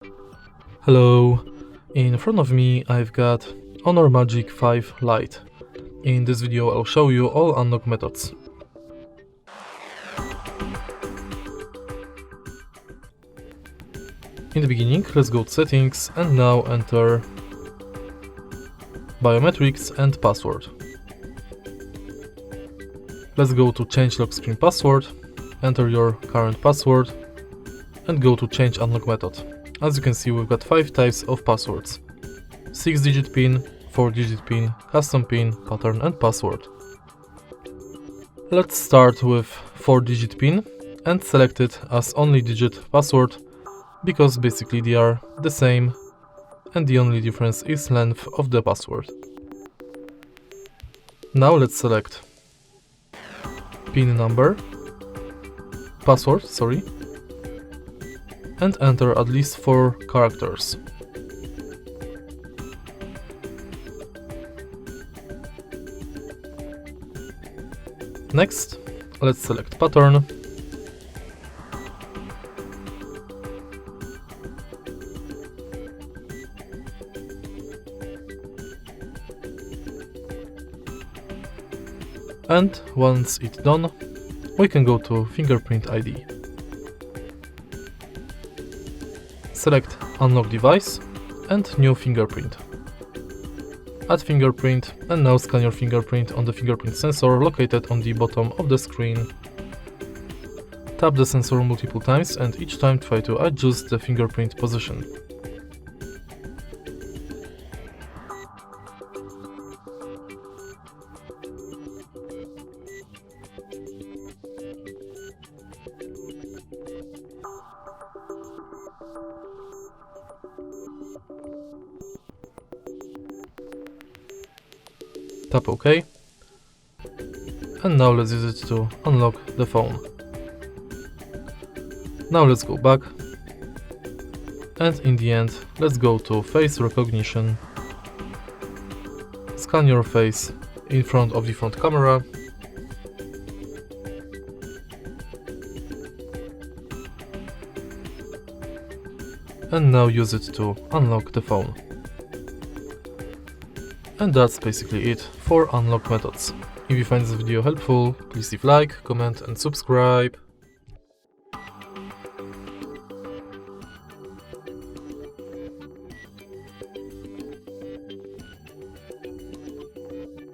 Hello, in front of me I've got HONOR Magic5 Lite. In this video I'll show you all unlock methods. In the beginning, let's go to settings and now enter biometrics and password. Let's go to change lock screen password, enter your current password and go to change unlock method. As you can see, we've got 5 types of passwords: 6-digit PIN, 4-digit PIN, custom PIN, pattern and password. Let's start with 4-digit PIN and select it as only digit password, because basically they are the same and the only difference is length of the password. Now let's select PIN number, password, and enter at least 4 characters. Next, let's select pattern. And once it's done, we can go to fingerprint ID. Select unlock device and new fingerprint. Add fingerprint and now scan your fingerprint on the fingerprint sensor located on the bottom of the screen. Tap the sensor multiple times and each time try to adjust the fingerprint position. Tap OK. And now let's use it to unlock the phone. Now let's go back. And in the end, let's go to face recognition. Scan your face in front of the front camera. And now use it to unlock the phone. And that's basically it for unlock methods. If you find this video helpful, please leave like, comment and subscribe.